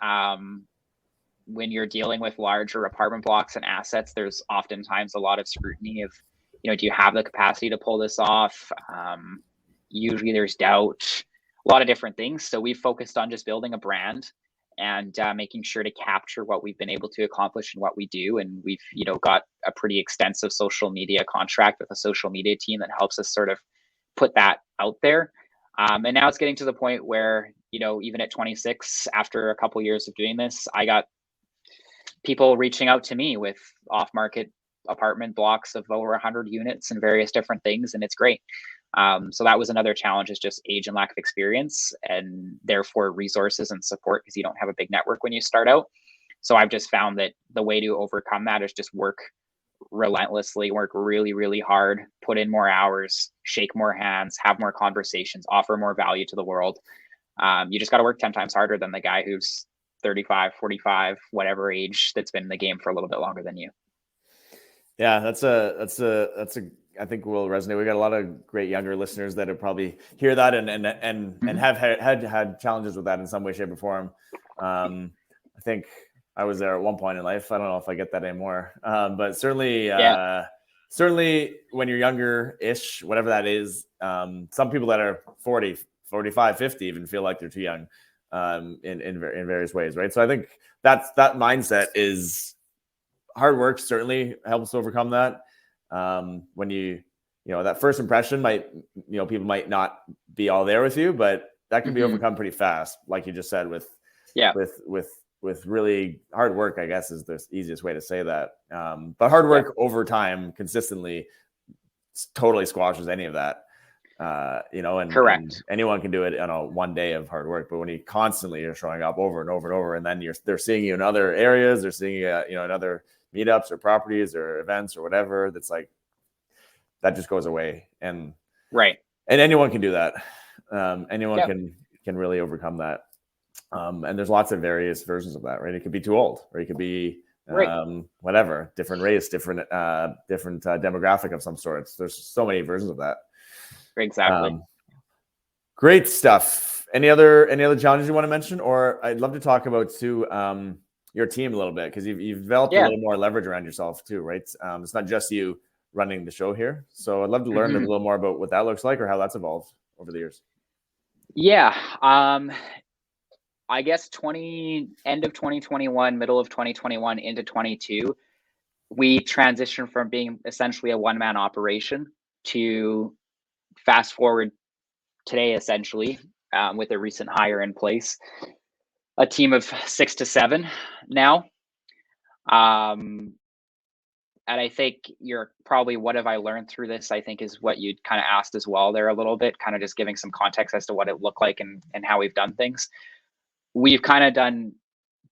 When you're dealing with larger apartment blocks and assets, there's oftentimes a lot of scrutiny of, do you have the capacity to pull this off? Usually there's doubt, a lot of different things. So we've focused on just building a brand and making sure to capture what we've been able to accomplish and what we do. And we've, got a pretty extensive social media contract with a social media team that helps us sort of put that out there. And now it's getting to the point where, even at 26, after a couple of years of doing this, I got people reaching out to me with off-market apartment blocks of over 100 units and various different things. And it's great. So that was another challenge, is just age and lack of experience, and therefore resources and support, because you don't have a big network when you start out. So I've just found that the way to overcome that is just work relentlessly, work really, really hard, put in more hours, shake more hands, have more conversations, offer more value to the world. You just got to work 10 times harder than the guy who's 35, 45, whatever age, that's been in the game for a little bit longer than you. Yeah, that's I think will resonate. We got a lot of great younger listeners that have probably hear that and have had challenges with that in some way, shape, or form. I think I was there at one point in life. I don't know if I get that anymore, but certainly when you're younger-ish, whatever that is, some people that are 40, 45, 50 even feel like they're too young in various ways, right? So I think that mindset is hard work. Certainly helps overcome that. When that first impression people might not be all there with you, but that can be overcome pretty fast, like you just said, with really hard work, I guess is the easiest way to say that. But hard work over time, consistently, totally squashes any of that. Correct. And anyone can do it on one day of hard work, but when you constantly are showing up over and over and over, and then they're seeing you in other areas, they're seeing you, in other meetups or properties or events or whatever, that's like, that just goes away. And right. And anyone can do that. Anyone Yep. can really overcome that. And there's lots of various versions of that, right? It could be too old, or it could be Right. whatever, different race, different demographic of some sorts. There's so many versions of that. Exactly. Great stuff. Any other challenges you want to mention? Or I'd love to talk about too your team a little bit, because you've developed a little more leverage around yourself too, right? It's not just you running the show here. So I'd love to learn a little more about what that looks like, or how that's evolved over the years. Yeah. I guess end of 2021, middle of 2021 into 22, we transitioned from being essentially a one-man operation to fast forward today, essentially, with a recent hire in place, a team of 6 to 7 now. And I think you're probably, what have I learned through this, I think is what you'd kind of asked as well there a little bit, kind of just giving some context as to what it looked like and how we've done things. We've kind of done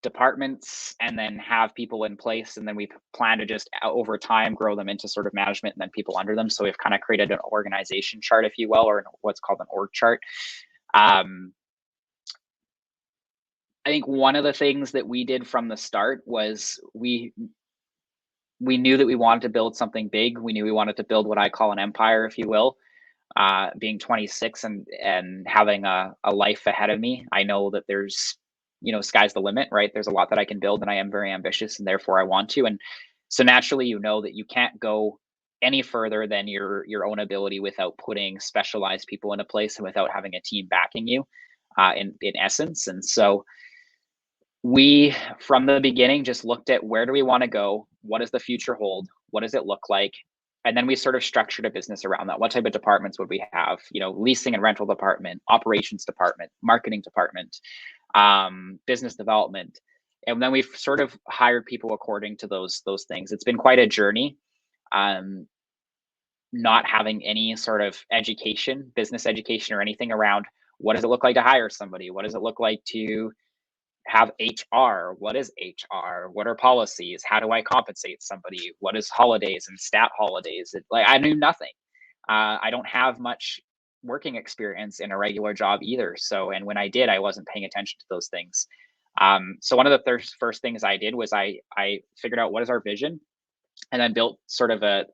departments and then have people in place, and then we plan to just over time grow them into sort of management and then people under them. So we've kind of created an organization chart, if you will, or what's called an org chart. I think one of the things that we did from the start was we knew that we wanted to build something big. We knew we wanted to build what I call an empire, if you will. Being 26 and having a life ahead of me, I know that there's, sky's the limit, right? There's a lot that I can build, and I am very ambitious, and therefore I want to. And so naturally, that you can't go any further than your own ability without putting specialized people into place and without having a team backing you, in essence. And so we, from the beginning, just looked at where do we want to go? What does the future hold? What does it look like? And then we sort of structured a business around that. What type of departments would we have? Leasing and rental department, operations department, marketing department, business development. And then we've sort of hired people according to those things. It's been quite a journey. Not having any sort of education, business education or anything around what does it look like to hire somebody? What does it look like to have HR? What is HR? What are policies? How do I compensate somebody? What is holidays and stat holidays? I knew nothing. I don't have much working experience in a regular job either. So, and when I did, I wasn't paying attention to those things. So one of the first things I did was I figured out what is our vision, and then built sort of a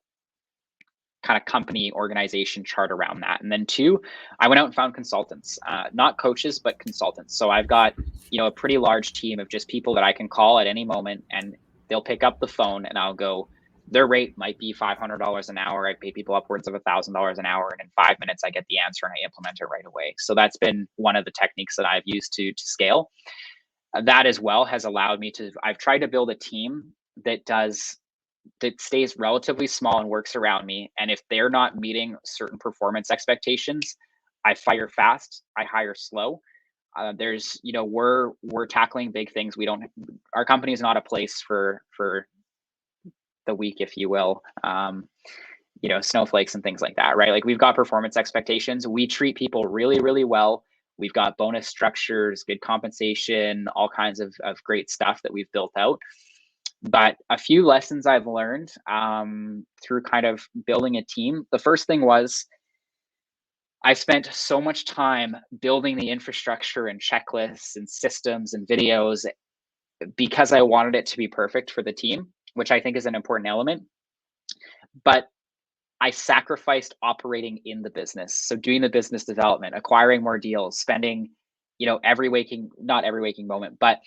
kind of company organization chart around that. And then 2, I went out and found consultants, not coaches, but consultants. So I've got, a pretty large team of just people that I can call at any moment, and they'll pick up the phone, and I'll go, their rate might be $500 an hour. I pay people upwards of $1,000 an hour. And in 5 minutes, I get the answer and I implement it right away. So that's been one of the techniques that I've used to scale. That as well has allowed me I've tried to build a team that stays relatively small and works around me. And if they're not meeting certain performance expectations, I fire fast, I hire slow. There's, we're tackling big things. Our company is not a place for the weak, if you will, snowflakes and things like that, right? Like, we've got performance expectations. We treat people really, really well. We've got bonus structures, good compensation, all kinds of great stuff that we've built out. But a few lessons I've learned through kind of building a team. The first thing was I spent so much time building the infrastructure and checklists and systems and videos because I wanted it to be perfect for the team, which I think is an important element. But I sacrificed operating in the business. So doing the business development, acquiring more deals, spending, not every waking moment, but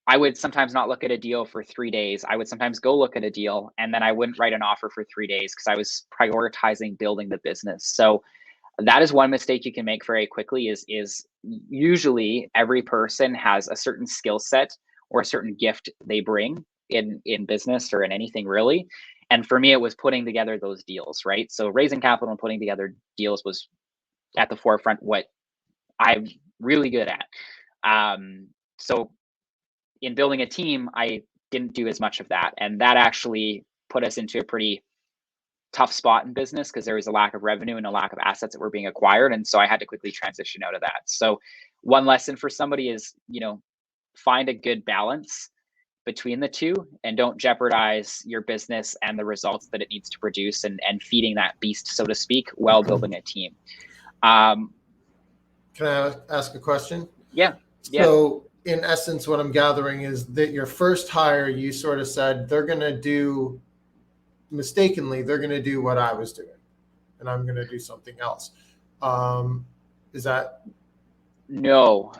I would sometimes not look at a deal for 3 days. I would sometimes go look at a deal, and then I wouldn't write an offer for 3 days because I was prioritizing building the business. So that is one mistake you can make very quickly is usually every person has a certain skill set or a certain gift they bring in business or in anything really. And for me, it was putting together those deals, right? So raising capital and putting together deals was at the forefront what I'm really good at. So in building a team, I didn't do as much of that. And that actually put us into a pretty tough spot in business because there was a lack of revenue and a lack of assets that were being acquired. And so I had to quickly transition out of that. So one lesson for somebody is, find a good balance between the two, and don't jeopardize your business and the results that it needs to produce, and feeding that beast, so to speak, while building a team. Can I ask a question? Yeah. So in essence, what I'm gathering is that your first hire, you sort of said they're going to do what I was doing, and I'm going to do something else. Is that? No,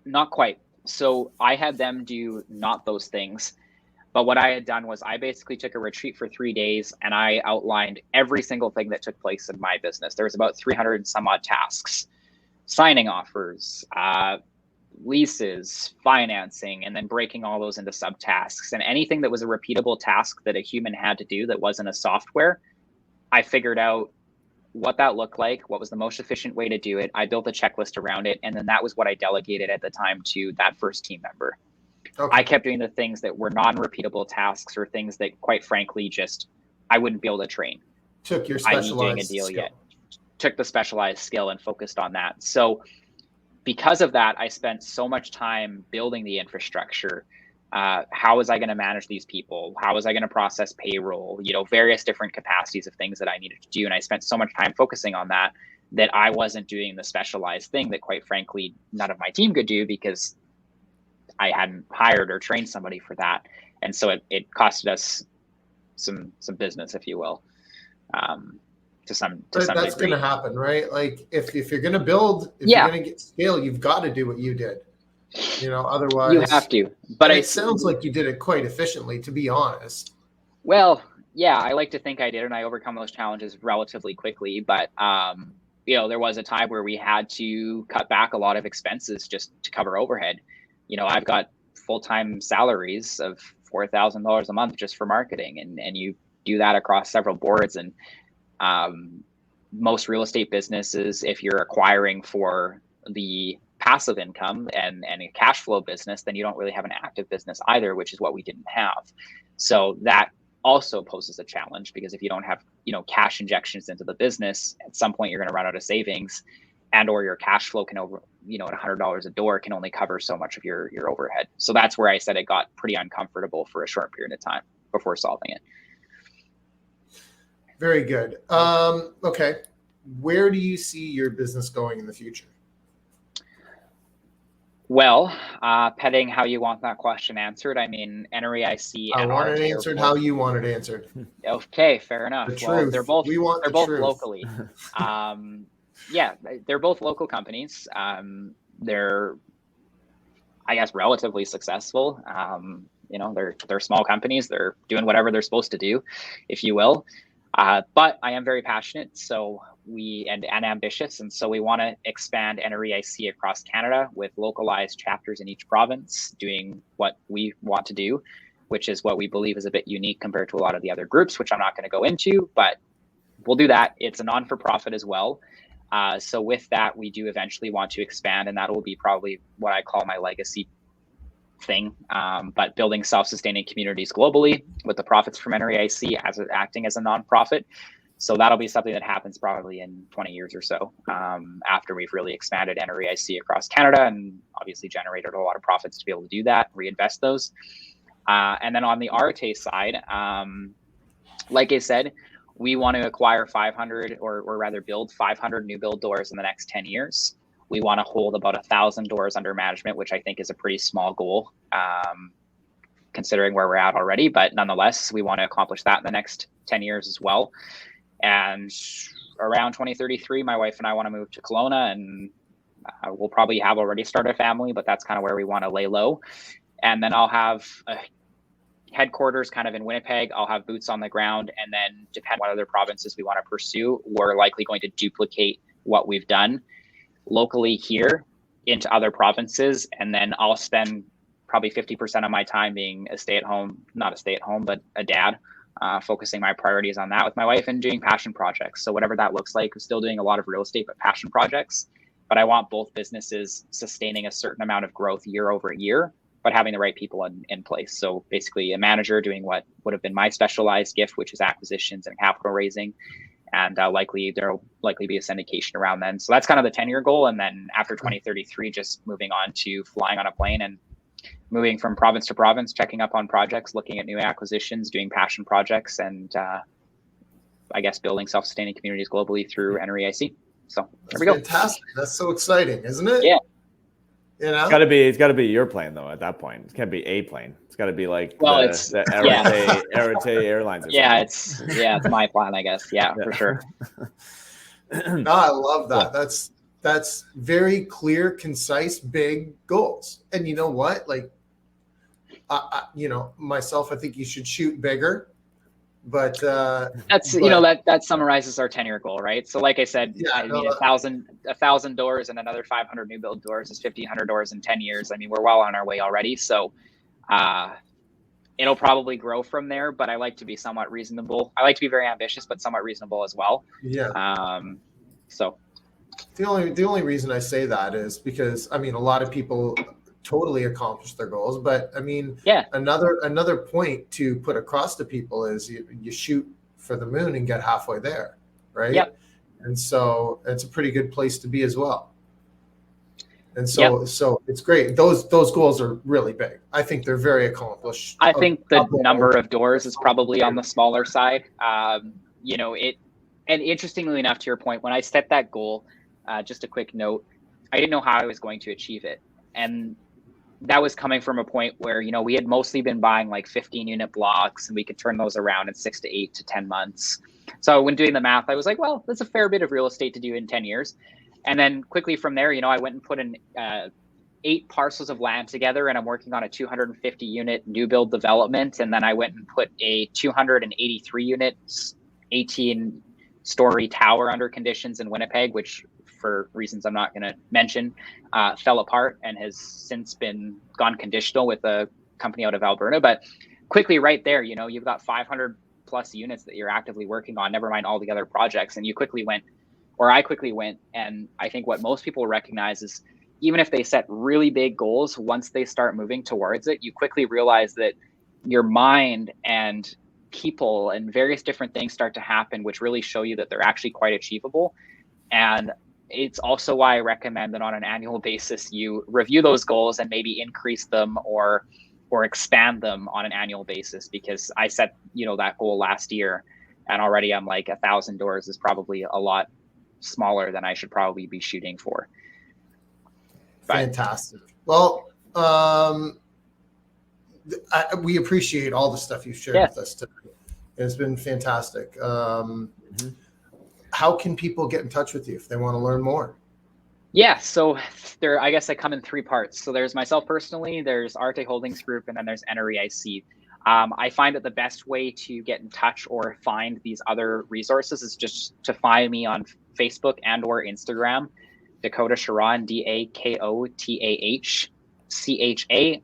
not quite. So I had them do not those things, but what I had done was I basically took a retreat for 3 days, and I outlined every single thing that took place in my business. There was about 300 and some odd tasks, signing offers, leases, financing, and then breaking all those into subtasks. And anything that was a repeatable task that a human had to do that wasn't a software, I figured out what that looked like, what was the most efficient way to do it. I built a checklist around it, and then that was what I delegated at the time to that first team member. Okay. I kept doing the things that were non-repeatable tasks, or things that, quite frankly, just I wouldn't be able to train. Took your specialized skill. Took the specialized skill and focused on that. So because of that, I spent so much time building the infrastructure. How was I going to manage these people? How was I going to process payroll? Various different capacities of things that I needed to do. And I spent so much time focusing on that I wasn't doing the specialized thing that, quite frankly, none of my team could do, because I hadn't hired or trained somebody for that. And so it costed us some business, if you will, to some that's degree. Going to happen, right? Like if you're going to build, you're going to get scale, you've got to do what you did. Otherwise you have to. But it sounds like you did it quite efficiently, to be honest. Well, yeah, I like to think I did, and I overcome those challenges relatively quickly. But there was a time where we had to cut back a lot of expenses just to cover overhead. I've got full-time salaries of $4,000 a month just for marketing, and you do that across several boards. And most real estate businesses, if you're acquiring for the passive income and a cash flow business, then you don't really have an active business either, which is what we didn't have. So that also poses a challenge, because if you don't have cash injections into the business, at some point you're going to run out of savings, and or your cash flow can at $100 a door can only cover so much of your overhead. So that's where I said it got pretty uncomfortable for a short period of time before solving it. Very good. Okay, where do you see your business going in the future? Well, depending how you want that question answered. I mean, NREIC. I want it answered how you want it answered. Okay, fair enough. The truth. They're both truth. Locally. Yeah, they're both local companies. They're, I guess, relatively successful. They're small companies. They're doing whatever they're supposed to do, if you will. But I am very passionate, and ambitious, and so we want to expand NREIC across Canada with localized chapters in each province, doing what we want to do, which is what we believe is a bit unique compared to a lot of the other groups, which I'm not going to go into, but we'll do that. It's a non-for-profit as well. So with that, we do eventually want to expand, and that will be probably what I call my legacy thing, but building self-sustaining communities globally with the profits from NREIC acting as a nonprofit. So that'll be something that happens probably in 20 years or so, after we've really expanded NREIC across Canada and obviously generated a lot of profits to be able to do that, reinvest those. And then on the Arete side, like I said, we want to acquire 500 or rather build 500 new build doors in the next 10 years. We want to hold about 1,000 doors under management, which I think is a pretty small goal, considering where we're at already. But nonetheless, we want to accomplish that in the next 10 years as well. And around 2033, my wife and I want to move to Kelowna, and we'll probably have already started a family, but that's kind of where we want to lay low. And then I'll have a headquarters kind of in Winnipeg. I'll have boots on the ground, and then depending on what other provinces we want to pursue, we're likely going to duplicate what we've done locally here into other provinces. And then I'll spend probably 50% of my time being not a stay-at-home, but a dad, focusing my priorities on that with my wife and doing passion projects. So whatever that looks like, we're still doing a lot of real estate, but passion projects. But I want both businesses sustaining a certain amount of growth year over year, but having the right people in place. So basically a manager doing what would have been my specialized gift, which is acquisitions and capital raising. And there'll likely be a syndication around then. So that's kind of the 10-year goal. And then after 2033, just moving on to flying on a plane and moving from province to province, checking up on projects, looking at new acquisitions, doing passion projects, and I guess building self-sustaining communities globally through NREIC. So there we go. Fantastic. That's so exciting, isn't it? Yeah. You know? It's got to be your plane though. At that point, it can't be a plane. It's got to be like the Arete Airlines. Or something. It's my plan, I guess. Yeah, for sure. No, I love that. That's very clear, concise, big goals. And you know what? Like, myself, I think you should shoot bigger. But that summarizes our 10-year goal, right? So like I said, 1,000 doors and another 500 new build doors is 1,500 doors in 10 years. I mean, we're well on our way already. So it'll probably grow from there, but I like to be somewhat reasonable. I like to be very ambitious, but somewhat reasonable as well. Yeah. So the only reason I say that is because, I mean, a lot of people totally accomplish their goals, but I mean, another point to put across to people is you shoot for the moon and get halfway there, right? Yep. And so it's a pretty good place to be as well. And so it's great. Those goals are really big. I think they're very accomplished. I think the number of doors is probably on the smaller side. And interestingly enough, to your point, when I set that goal, just a quick note, I didn't know how I was going to achieve it. And that was coming from a point where, we had mostly been buying like 15 unit blocks and we could turn those around in 6 to 8 to 10 months. So when doing the math, I was like, well, that's a fair bit of real estate to do in 10 years. And then quickly from there, I went and put in 8 parcels of land together, and I'm working on a 250 unit new build development. And then I went and put a 283 unit, 18 story tower under conditions in Winnipeg, which for reasons I'm not going to mention, fell apart and has since gone conditional with a company out of Alberta. But quickly right there, you've got 500 plus units that you're actively working on, never mind all the other projects. And I quickly went. And I think what most people recognize is even if they set really big goals, once they start moving towards it, you quickly realize that your mind and people and various different things start to happen, which really show you that they're actually quite achievable. And it's also why I recommend that on an annual basis, you review those goals and maybe increase them or expand them on an annual basis, because I set, that goal last year and already I'm like 1,000 doors is probably a lot smaller than I should probably be shooting for. Fantastic. Well, we appreciate all the stuff you've shared with us today. It's been fantastic. How can people get in touch with you if they want to learn more? Yeah, so I guess I come in 3 parts. So there's myself personally, there's Arete Holdings Group, and then there's NREIC. I find that the best way to get in touch or find these other resources is just to find me on Facebook and or Instagram, Dakotah Charron, DAKOTAH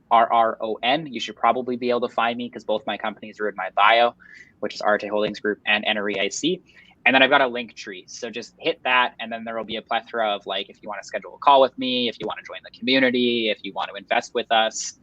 CHARRON. You should probably be able to find me because both my companies are in my bio, which is Arete Holdings Group and NREIC. And then I've got a link tree. So just hit that, and then there will be a plethora of, like, if you want to schedule a call with me, if you want to join the community, if you want to invest with us,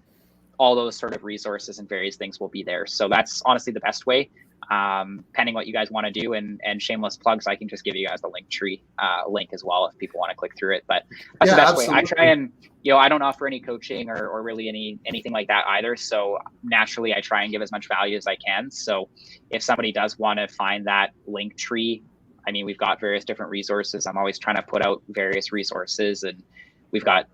all those sort of resources and various things will be there. So that's honestly the best way. Pending what you guys want to do, and shameless plugs, I can just give you guys the link tree link as well if people want to click through it. But that's the best way. I try and, I don't offer any coaching or really anything like that either. So naturally, I try and give as much value as I can. So if somebody does want to find that link tree, I mean, we've got various different resources. I'm always trying to put out various resources, and we've got,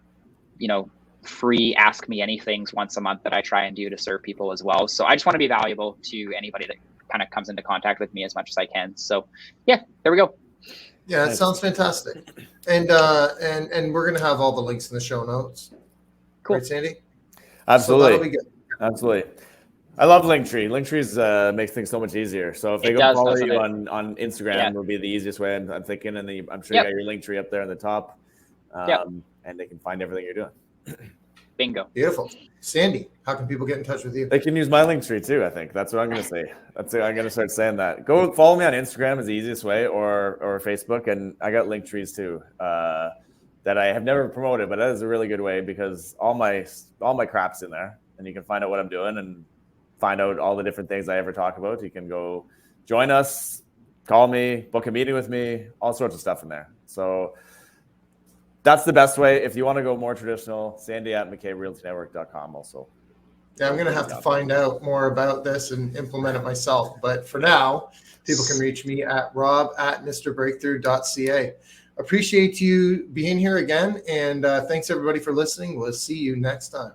free ask me anythings once a month that I try and do to serve people as well. So I just want to be valuable to anybody that kind of comes into contact with me as much as I can. So yeah, there we go. Yeah, it sounds fantastic. And we're going to have all the links in the show notes. Cool. Right, Sandy? Absolutely. So that'll be good. Absolutely. I love Linktree. Linktree makes things so much easier. So if they go follow you on Instagram, will be the easiest way. I'm thinking, and then I'm sure you got your Linktree up there on the top, and they can find everything you're doing. Bingo. Beautiful. Sandy, how can people get in touch with you? They can use my Linktree too, I think. That's what I'm going to say. I'm going to start saying that. Go follow me on Instagram is the easiest way, or Facebook. And I got Linktrees too that I have never promoted, but that is a really good way because all my crap's in there, and you can find out what I'm doing and find out all the different things I ever talk about. You can go join us, call me, book a meeting with me, all sorts of stuff in there. So that's the best way. If you want to go more traditional, Sandy at McKayRealtyNetwork.com also. Yeah, I'm going to have to find out more about this and implement it myself. But for now, people can reach me at rob@mrbreakthrough.ca. Appreciate you being here again. And thanks everybody for listening. We'll see you next time.